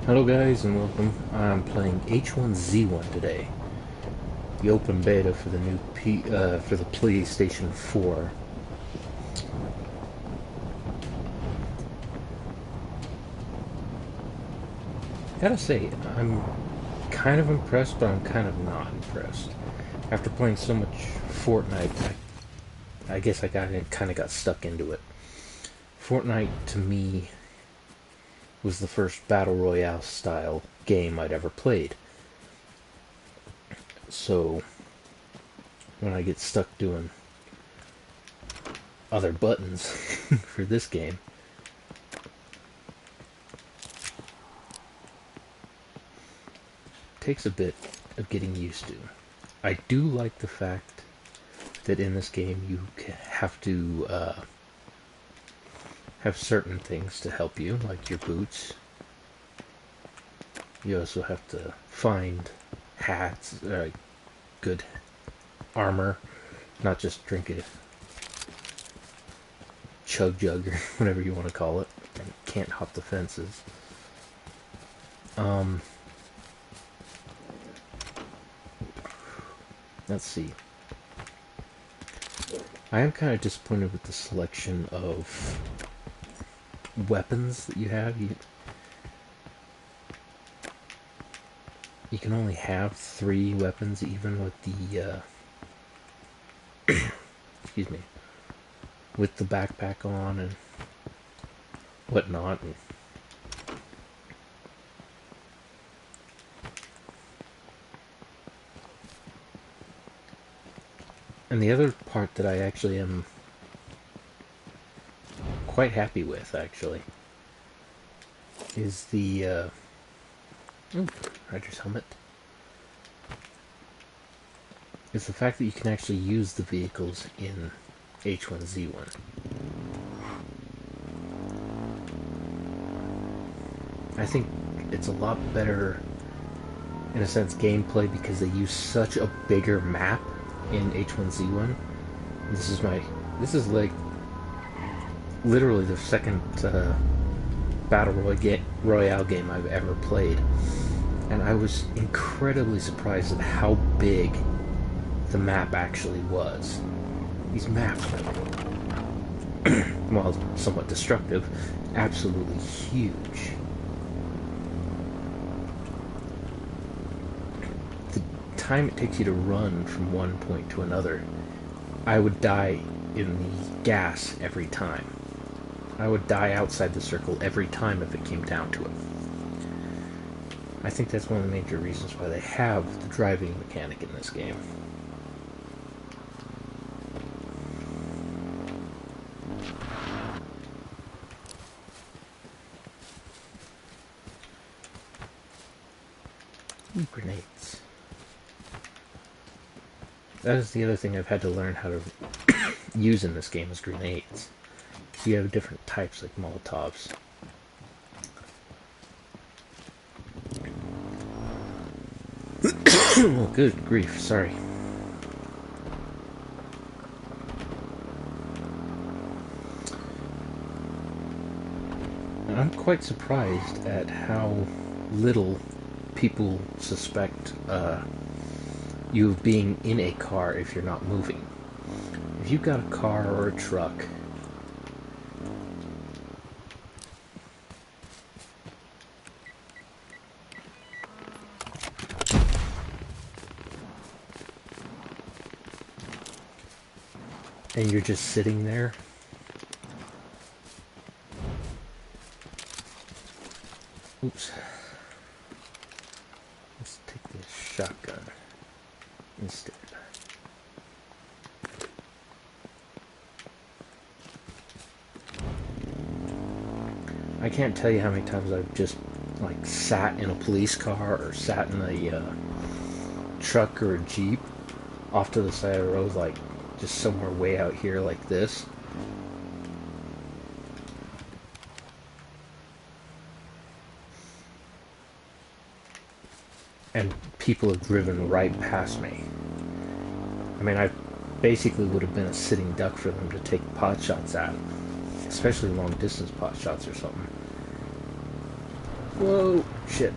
Hello guys and welcome. I'm playing H1Z1 today. The open beta for the new for the PlayStation 4. Gotta say, I'm kind of impressed, but I'm kind of not impressed. After playing so much Fortnite, I guess I kind of got stuck into it. Fortnite to me was the first battle royale style game I'd ever played. So when I get stuck doing other buttons for this game, it takes a bit of getting used to. I do like the fact that in this game you have to have certain things to help you, like your boots. You also have to find hats, good armor, not just drink a chug jug or whatever you want to call it, and can't hop the fences. Let's see. I am kind of disappointed with the selection of weapons that you have. You can only have 3 weapons, even with the excuse me, with the backpack on and whatnot. And the other part that I actually am quite happy with, actually, is the Rider's helmet. Is the fact that you can actually use the vehicles in H1Z1. I think it's a lot better, in a sense, gameplay because they use such a bigger map in H1Z1. This is like literally the second battle royale game I've ever played, and I was incredibly surprised at how big the map actually was. These maps are, while somewhat destructive, absolutely huge. The time it takes you to run from one point to another, I would die in the gas every time. I would die outside the circle every time if it came down to it. I think that's one of the major reasons why they have the driving mechanic in this game. Ooh, grenades. That is the other thing I've had to learn how to use in this game is grenades. So you have different types like Molotovs. Oh, good grief, sorry. And I'm quite surprised at how little people suspect you of being in a car if you're not moving. If you've got a car or a truck, and you're just sitting there, oops, let's take this shotgun instead. I can't tell you how many times I've just like sat in a police car or sat in a truck or a jeep off to the side of the road, like just somewhere way out here like this. And people have driven right past me. I mean, I basically would have been a sitting duck for them to take pot shots at, especially long distance pot shots or something. Whoa, shit.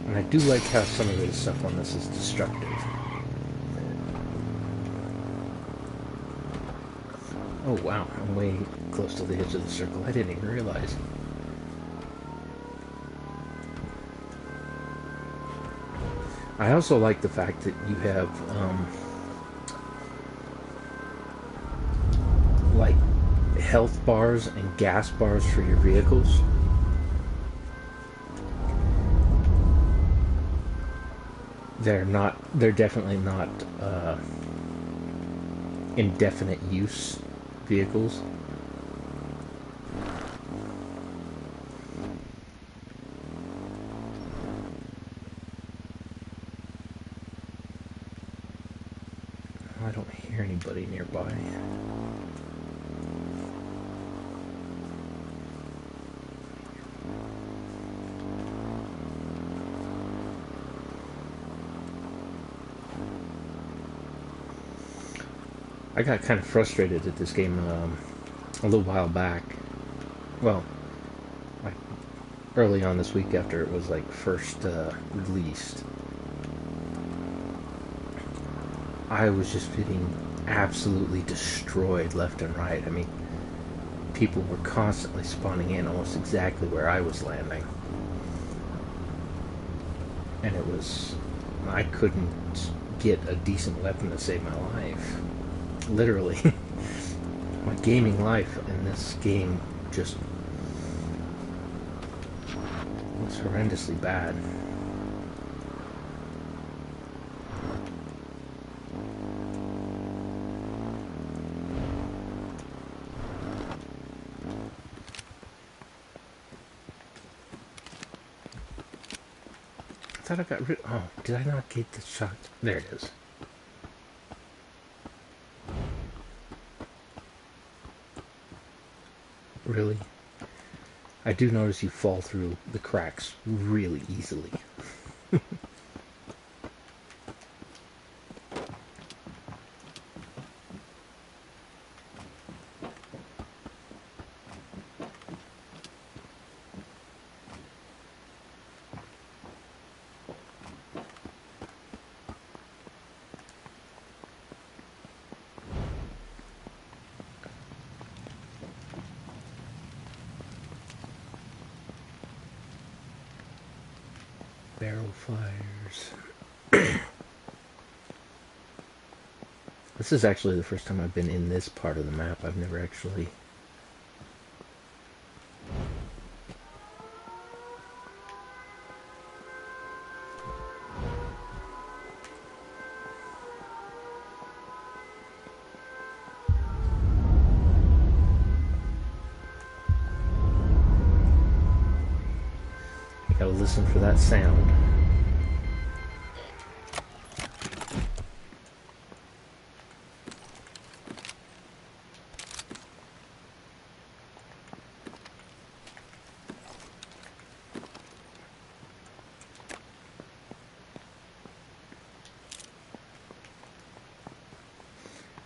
And I do like how some of the stuff on this is destructive. Oh wow, I'm way close to the edge of the circle. I didn't even realize. I also like the fact that you have, like, health bars and gas bars for your vehicles. They're definitely not, indefinite use vehicles. I don't hear anybody nearby. I got kind of frustrated at this game a little while back. Well, like early on this week after it was like first released. I was just getting absolutely destroyed left and right. I mean, people were constantly spawning in almost exactly where I was landing. And it was... I couldn't get a decent weapon to save my life. Literally. My gaming life in this game just was horrendously bad. I thought I got rid... Oh, did I not get the shot? There it is. Really? I do notice you fall through the cracks really easily. Barrel fires. This is actually the first time I've been in this part of the map. I've never actually... Gotta listen for that sound.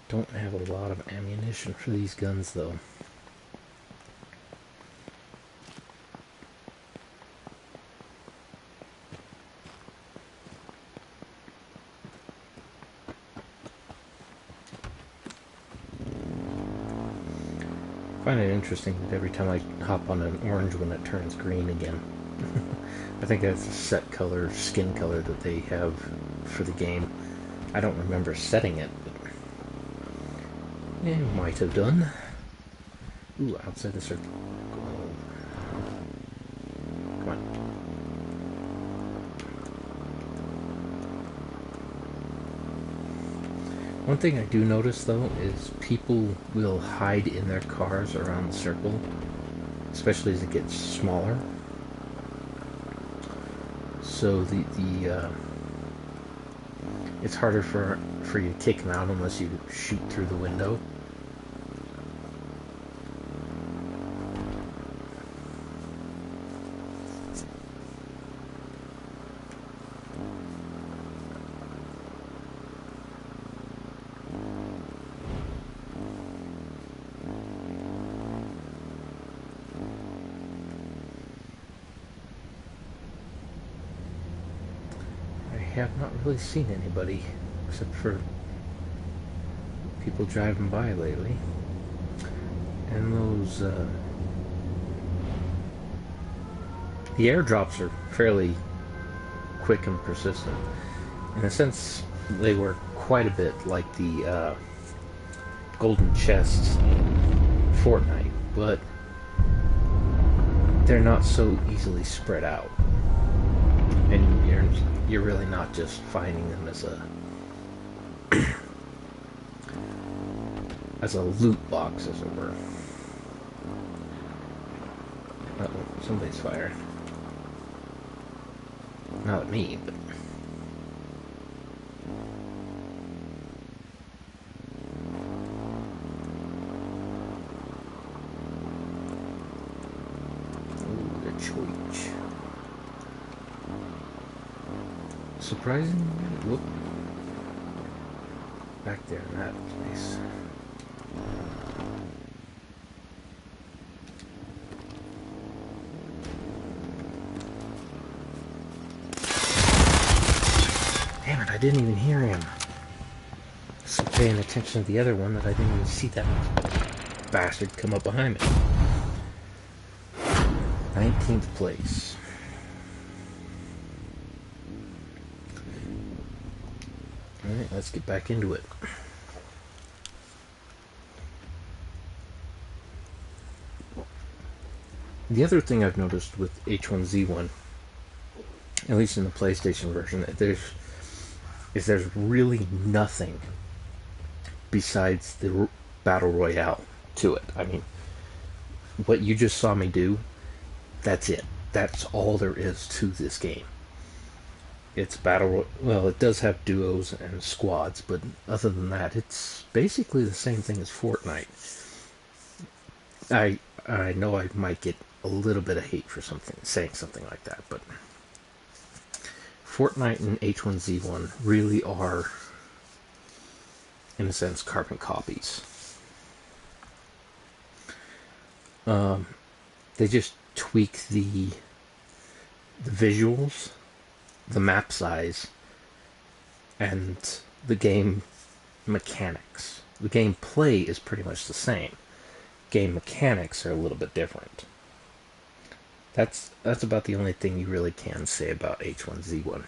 Don't have a lot of ammunition for these guns though. I find it interesting that every time I hop on an orange one it turns green again. I think that's a set color, skin color that they have for the game. I don't remember setting it, but it might have done. Ooh, outside the circle. Come on. One thing I do notice though is people will hide in their cars around the circle, especially as it gets smaller. So it's harder for you to kick them out unless you shoot through the window. have not really seen anybody except for people driving by lately. And those, the airdrops are fairly quick and persistent. In a sense, they were quite a bit like the golden chests in Fortnite, but they're not so easily spread out. And you're really not just finding them as a loot box, as it were. Uh-oh, somebody's firing. Not at me, but... Ooh, the choich. Surprisingly... Whoop. Back there in that place. Damn it, I didn't even hear him. So paying attention to the other one that I didn't even see that bastard come up behind me. 19th place. Alright, let's get back into it. The other thing I've noticed with H1Z1, at least in the PlayStation version, there's really nothing besides the Battle Royale to it. I mean, what you just saw me do, that's it. That's all there is to this game. It's well, it does have duos and squads, but other than that, it's basically the same thing as Fortnite. I know I might get a little bit of hate for saying something like that, but Fortnite and H1Z1 really are, in a sense, carbon copies. They just tweak the visuals, the map size, and the game mechanics. The gameplay is pretty much the same. Game mechanics are a little bit different. That's about the only thing you really can say about H1Z1.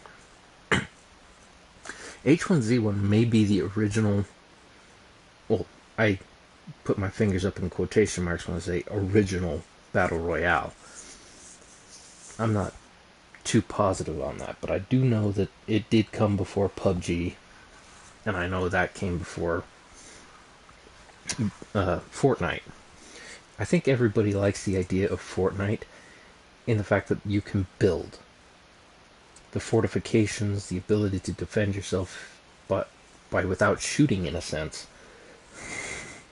H1Z1 may be the original... Well, I put my fingers up in quotation marks when I say original Battle Royale. I'm not too positive on that, but I do know that it did come before PUBG, and I know that came before Fortnite. I think everybody likes the idea of Fortnite in the fact that you can build. The fortifications, the ability to defend yourself by without shooting, in a sense,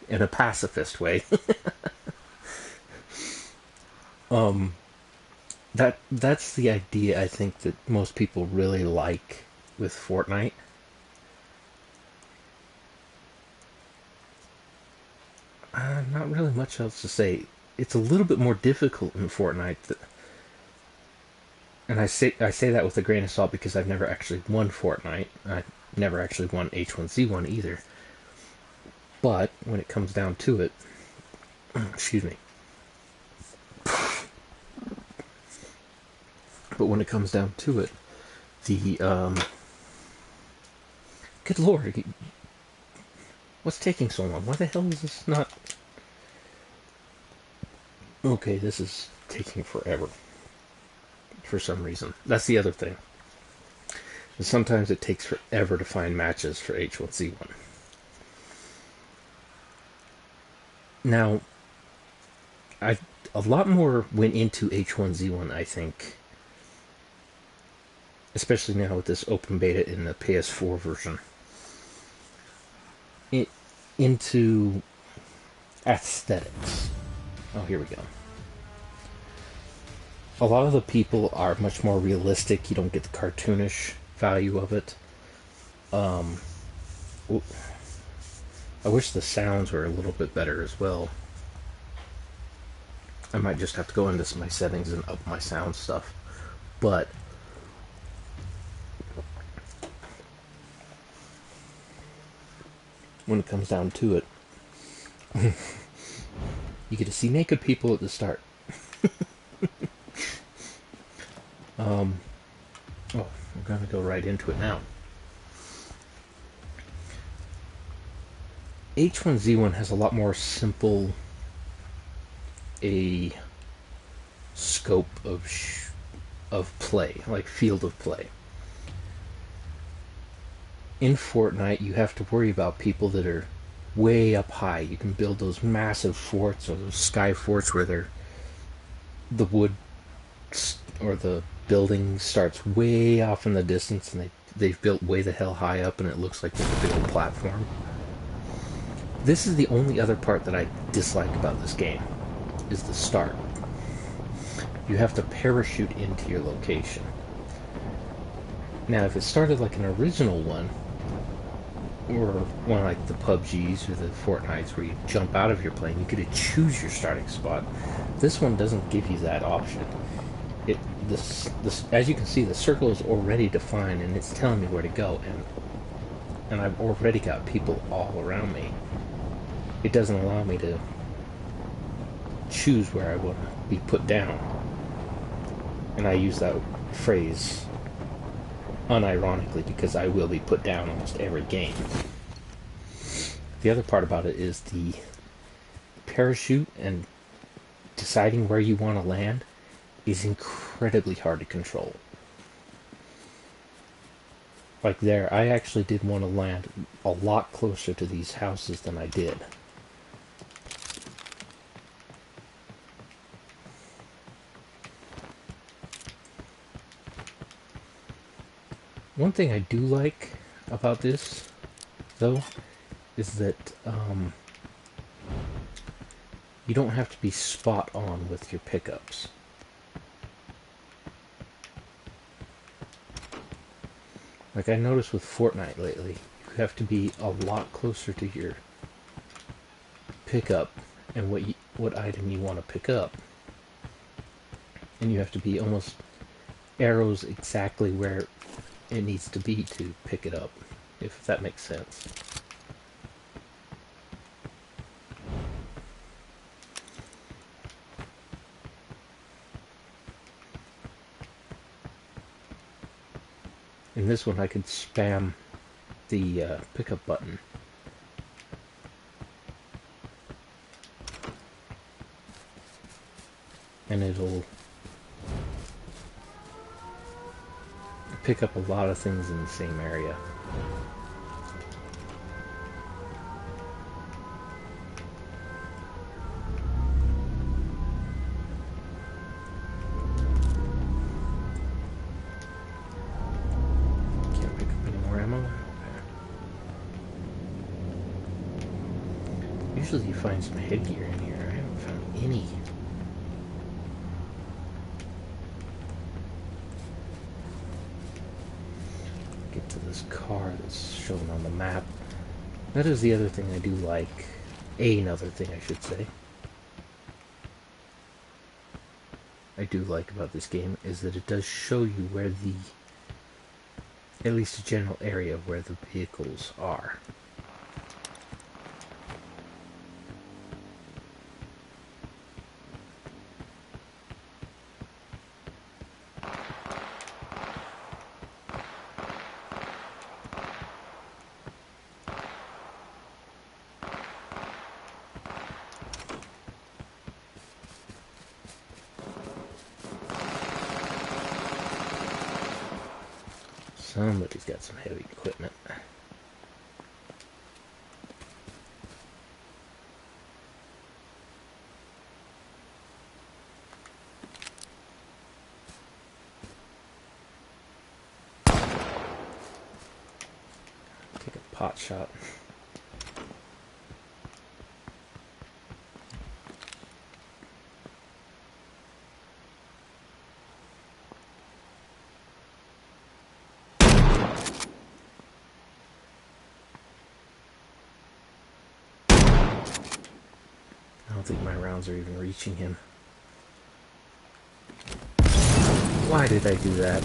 in a pacifist way. That's the idea I think that most people really like with Fortnite. Not really much else to say. It's a little bit more difficult in Fortnite, and I say that with a grain of salt because I've never actually won Fortnite. I've never actually won H1Z1 either. But when it comes down to it, excuse me. But when it comes down to it, good lord, what's taking so long? Why the hell is this not... Okay, this is taking forever. For some reason. That's the other thing. Sometimes it takes forever to find matches for H1Z1. Now, a lot more went into H1Z1, I think. Especially now with this open beta in the PS4 version. Into aesthetics. Oh, here we go. A lot of the people are much more realistic. You don't get the cartoonish value of it. I wish the sounds were a little bit better as well. I might just have to go into my settings and up my sound stuff. But when it comes down to it. You get to see naked people at the start. Oh, we're going to go right into it now. H1Z1 has a lot more simple a scope of play, like field of play. In Fortnite, you have to worry about people that are way up high. You can build those massive forts or those sky forts where the wood or the building starts way off in the distance, and they've built way the hell high up, and it looks like there's a big old platform. This is the only other part that I dislike about this game, is the start. You have to parachute into your location. Now, if it started like an original one, or one like the PUBGs or the Fortnites where you jump out of your plane, you could choose your starting spot. This one doesn't give you that option. As you can see, the circle is already defined, and it's telling me where to go, and I've already got people all around me. It doesn't allow me to choose where I want to be put down. And I use that phrase unironically because I will be put down almost every game. The other part about it is the parachute and deciding where you want to land is incredibly hard to control. Like there, I actually did want to land a lot closer to these houses than I did. One thing I do like about this, though, is that you don't have to be spot on with your pickups. Like I noticed with Fortnite lately, you have to be a lot closer to your pickup and what item you want to pick up. And you have to be almost arrows exactly where it needs to be to pick it up, if that makes sense. In this one I could spam the pickup button. And it'll pick up a lot of things in the same area. Can't pick up any more ammo. Okay. Usually you find some headgear in here. I haven't found any. To this car that's shown on the map. That is the other thing I do like. Another thing I should say. I do like about this game is that it does show you where at least a general area of where the vehicles are. Somebody's got some heavy equipment. Take a pot shot. I don't think my rounds are even reaching him. Why did I do that?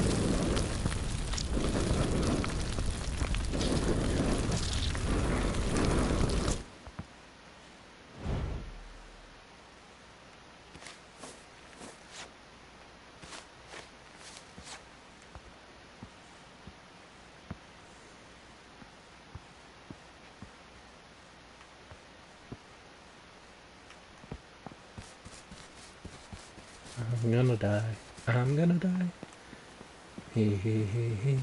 I'm gonna die. I'm gonna die. Hey, hey, hey, hey.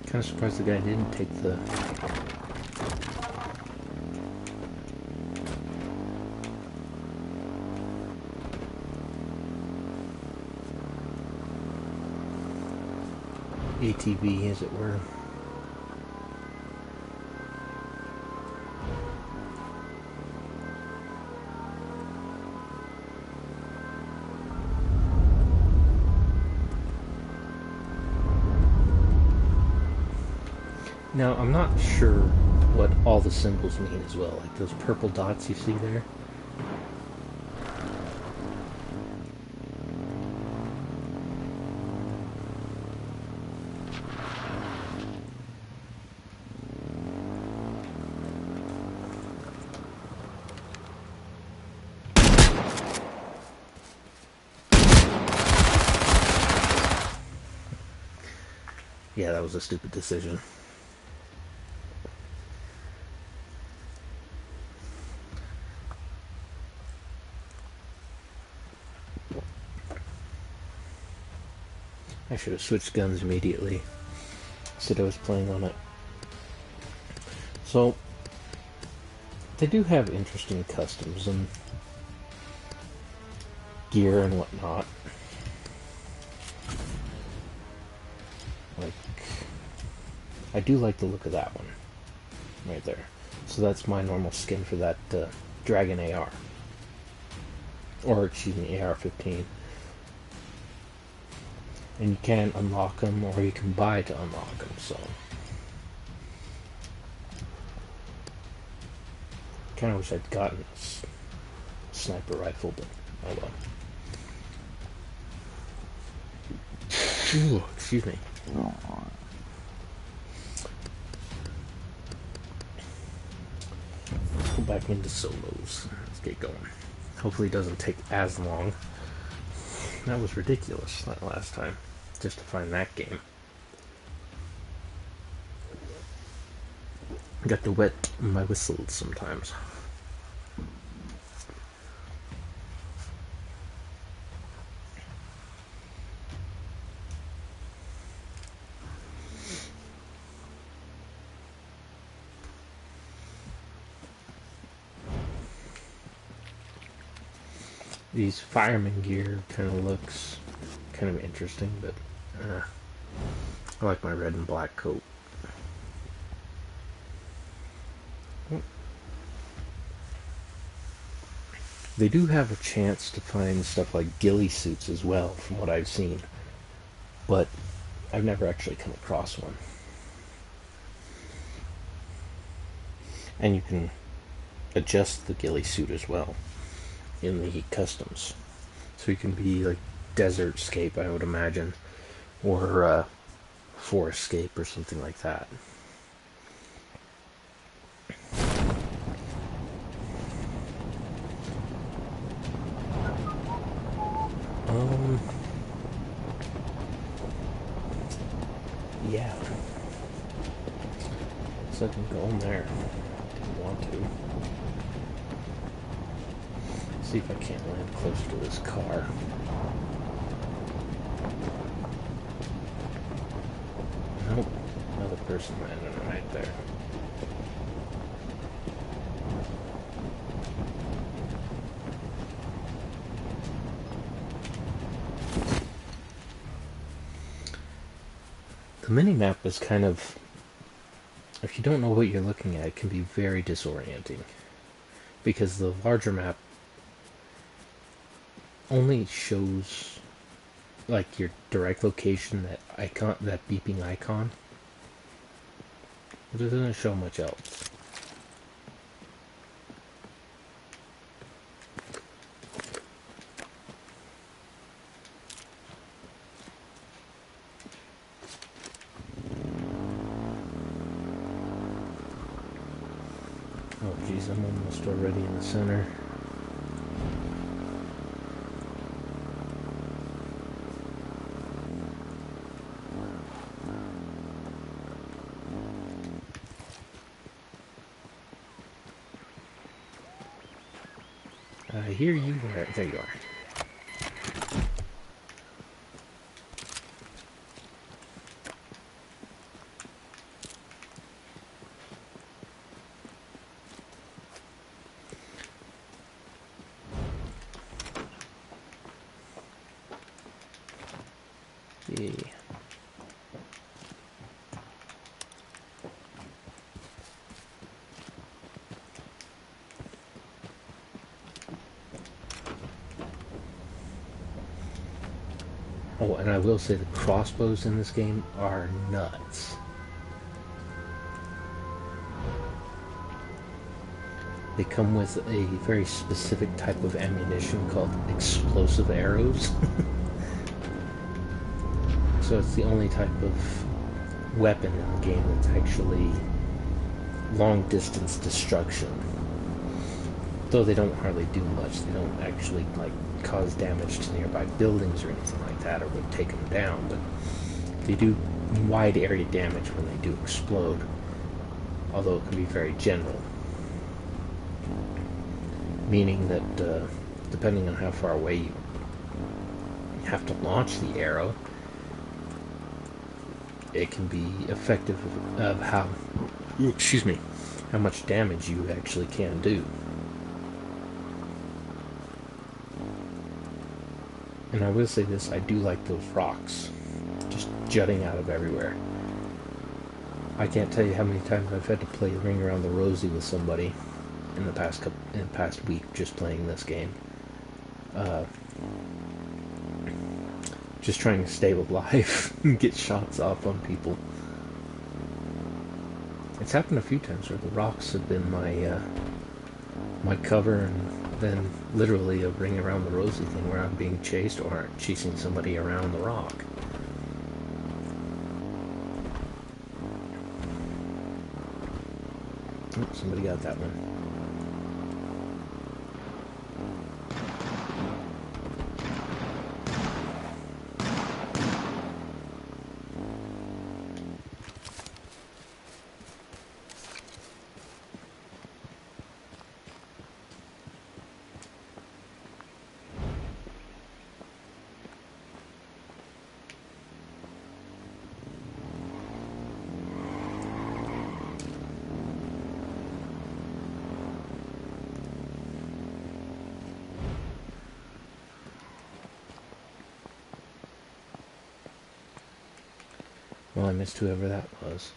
Kind of surprised the guy didn't take the... ATV, as it were. Now, I'm not sure what all the symbols mean as well, like those purple dots you see there. Yeah, that was a stupid decision. I should have switched guns immediately. Said I was playing on it. So, they do have interesting customs and gear and whatnot. Like, I do like the look of that one. Right there. So that's my normal skin for that Dragon AR. Or, excuse me, AR-15. And you can unlock them, or you can buy to unlock them, so... Kinda wish I'd gotten a sniper rifle, but oh well. Ooh, excuse me. Let's go back into solos. Let's get going. Hopefully it doesn't take as long. That was ridiculous that last time, just to find that game. Got to wet my whistle sometimes. These fireman gear kind of looks kind of interesting, but I like my red and black coat. They do have a chance to find stuff like ghillie suits as well, from what I've seen, but I've never actually come across one. And you can adjust the ghillie suit as well in the customs, so you can be like desert scape, I would imagine, or forest scape or something like that. Yeah. So I can go in there. Didn't want to. See if I can't land closer to this car. Nope. Another person landing right there. The mini-map is kind of, if you don't know what you're looking at, it can be very disorienting. Because the larger map only shows like your direct location, that icon, that beeping icon. But it doesn't show much else. Oh geez, I'm almost already in the center. I hear you. There you are. Yeah. Oh, and I will say the crossbows in this game are nuts. They come with a very specific type of ammunition called explosive arrows. So it's the only type of weapon in the game that's actually long distance destruction. Though they don't hardly do much. They don't actually like cause damage to nearby buildings or anything like that, or would take them down, but they do wide area damage when they do explode, although it can be very general, meaning that depending on how far away you have to launch the arrow, it can be effective of how much damage you actually can do. And I will say this, I do like those rocks just jutting out of everywhere. I can't tell you how many times I've had to play Ring Around the Rosie with somebody in the past week just playing this game. Just trying to stay alive and get shots off on people. It's happened a few times where the rocks have been my cover, and then literally a Ring Around the Rosie thing where I'm being chased or chasing somebody around the rock. Oh, somebody got that one. Well, I missed whoever that was.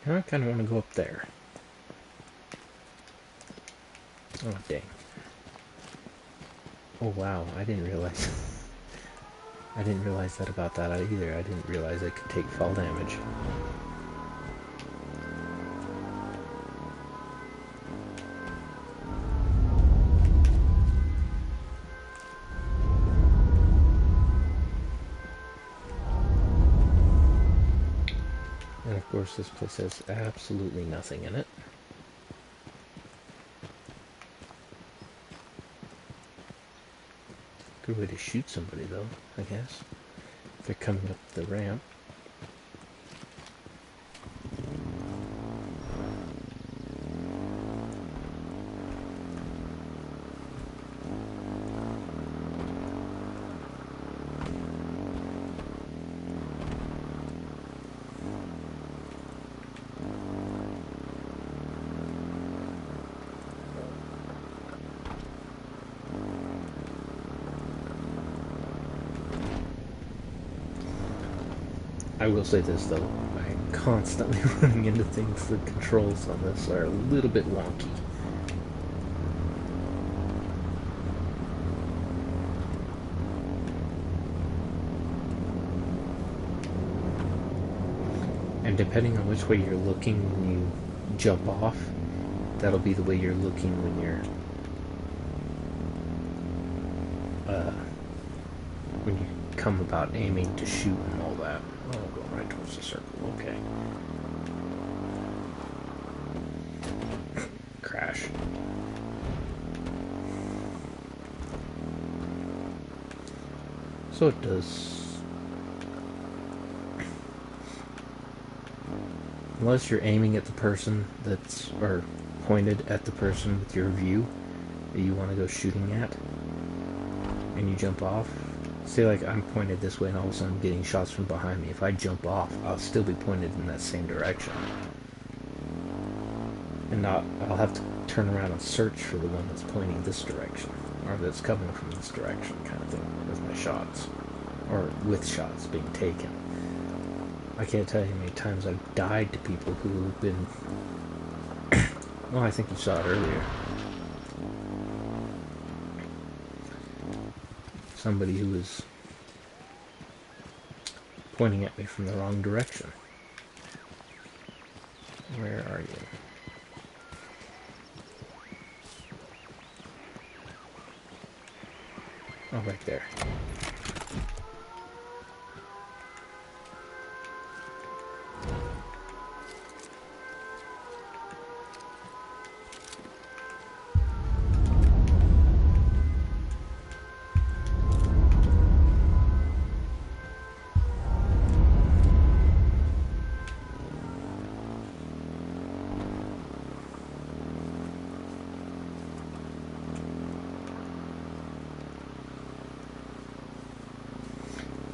I kind of want to go up there. Oh, dang. Oh, wow. I didn't realize. I didn't realize that about that either. I didn't realize it could take fall damage. And of course, this place has absolutely nothing in it. Good way to shoot somebody, though, I guess. If they're coming up the ramp. I will say this, though. I'm constantly running into things. The controls on this are a little bit wonky. And depending on which way you're looking when you jump off, that'll be the way you're looking when you're when you come about aiming to shoot and all that. Oh, going right towards the circle. Okay. Crash. So it does. Unless you're aiming at the person that's, or pointed at the person with your view that you want to go shooting at, and you jump off. Say like I'm pointed this way and all of a sudden I'm getting shots from behind me. If I jump off, I'll still be pointed in that same direction. And I'll have to turn around and search for the one that's pointing this direction, or that's coming from this direction, kind of thing, with my shots, or with shots being taken. I can't tell you how many times I've died to people who have been... well, I think you saw it earlier. Somebody who was pointing at me from the wrong direction. Where are you? Oh, right there.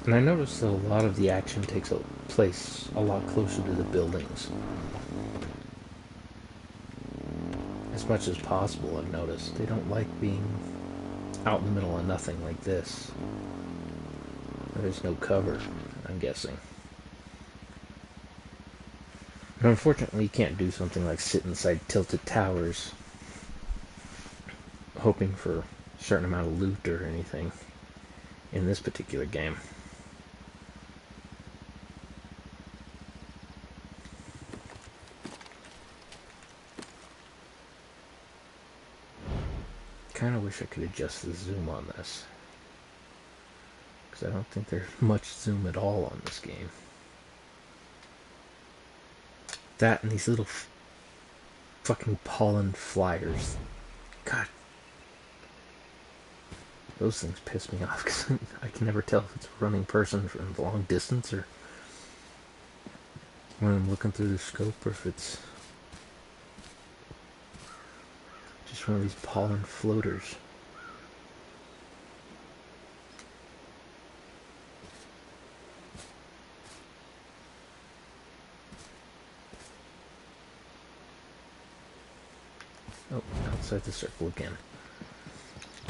And I noticed that a lot of the action takes place a lot closer to the buildings. As much as possible, I've noticed. They don't like being out in the middle of nothing like this. There's no cover, I'm guessing. And unfortunately, you can't do something like sit inside tilted towers hoping for a certain amount of loot or anything in this particular game. Kind of wish I could adjust the zoom on this, because I don't think there's much zoom at all on this game. That and these little fucking pollen flyers. God. Those things piss me off, because I can never tell if it's a running person from a long distance, or when I'm looking through the scope, or if it's just one of these pollen floaters. Oh, outside the circle again.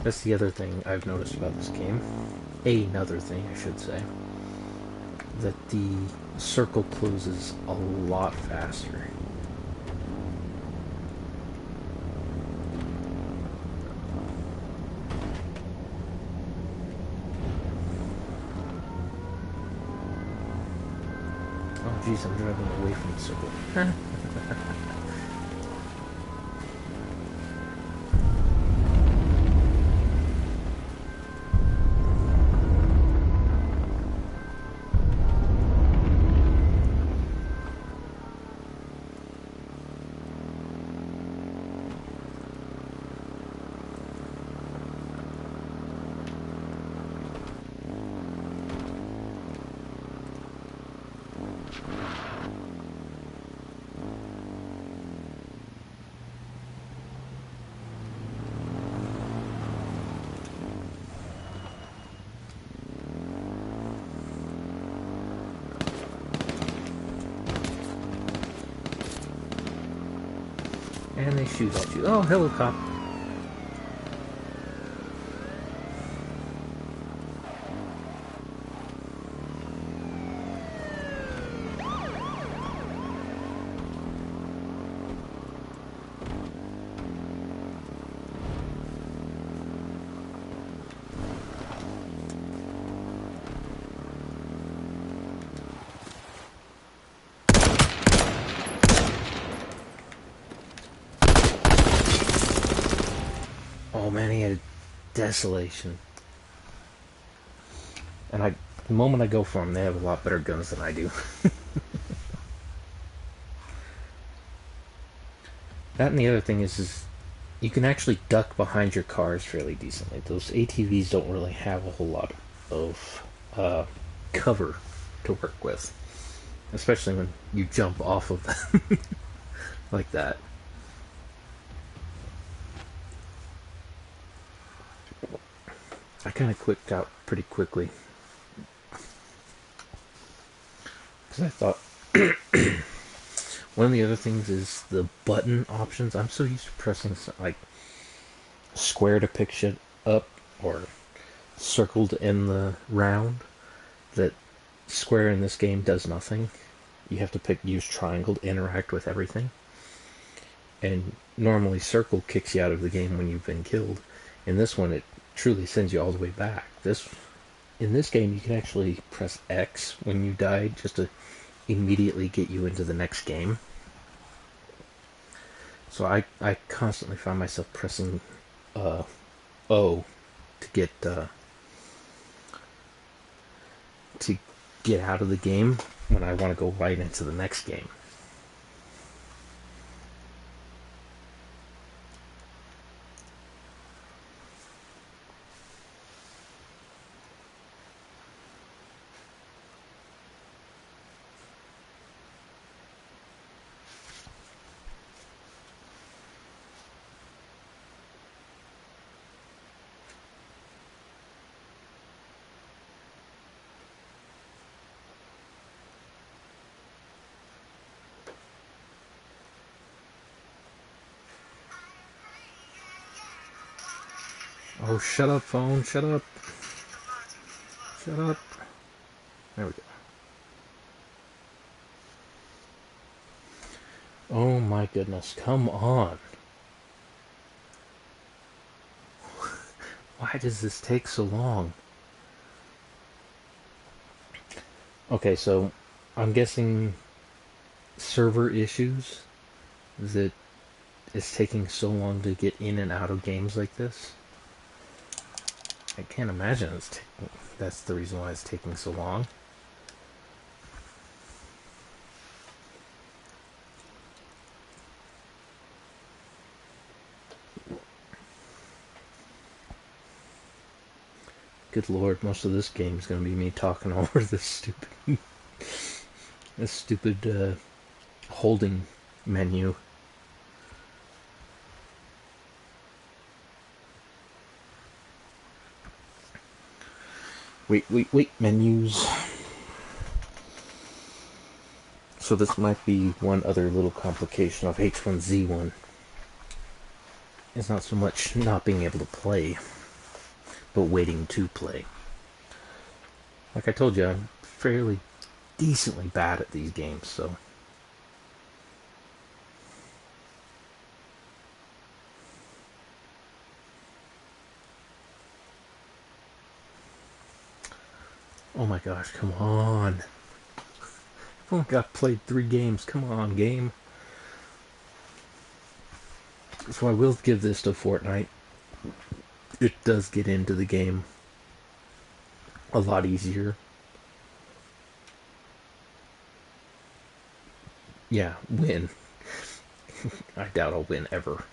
That's the other thing I've noticed about this game. Another thing, I should say. That the circle closes a lot faster. Oh jeez, I'm driving away from the circle. And they shoot at you. Oh, helicopter. desolation. And the moment I go for them, they have a lot better guns than I do. That and the other thing is you can actually duck behind your cars fairly decently. Those ATVs don't really have a whole lot of cover to work with, especially when you jump off of them like that. I kind of clicked out pretty quickly because I thought one of the other things is the button options. I'm so used to pressing like square to pick shit up or circle to end the round that square in this game does nothing. You have to use triangle to interact with everything. And normally circle kicks you out of the game when you've been killed. In this one, it truly sends you all the way back. In this game, you can actually press X when you die just to immediately get you into the next game. So I constantly find myself pressing O to get out of the game when I want to go right into the next game. Oh, shut up, phone. Shut up. Shut up. There we go. Oh my goodness. Come on. Why does this take so long? Okay, so I'm guessing server issues that it's taking so long to get in and out of games like this. I can't imagine that's the reason why it's taking so long. Good lord, most of this game is going to be me talking over this stupid holding menu. Wait, menus. So this might be one other little complication of H1Z1. It's not so much not being able to play, but waiting to play. Like I told you, I'm fairly decently bad at these games, so... Oh my gosh, come on. I've only got played 3 games. Come on, game. So I will give this to Fortnite. It does get into the game a lot easier. Yeah, win. I doubt I'll win ever.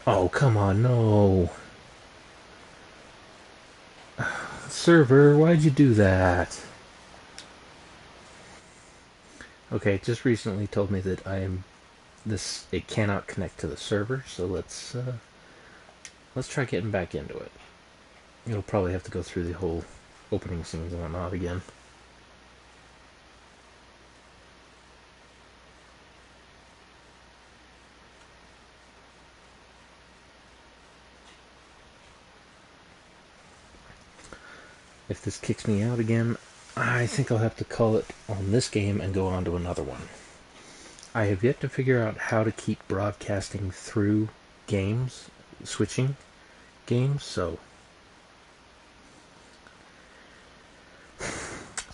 Oh, come on, no. Server, why'd you do that? Okay, it just recently told me that it cannot connect to the server, so let's try getting back into it. It'll probably have to go through the whole opening scenes and whatnot again. If this kicks me out again, I think I'll have to call it on this game and go on to another one. I have yet to figure out how to keep broadcasting through games, switching games, so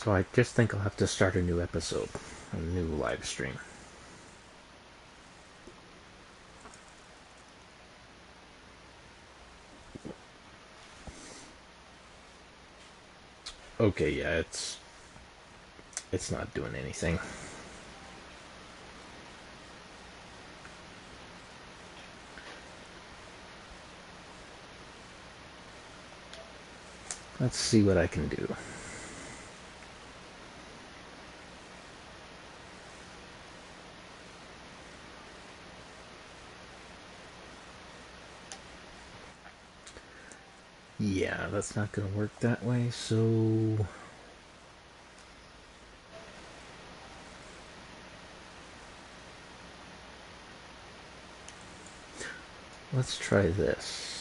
I just think I'll have to start a new episode, a new live stream. Okay, yeah, it's not doing anything. Let's see what I can do. Yeah, that's not going to work that way, so let's try this.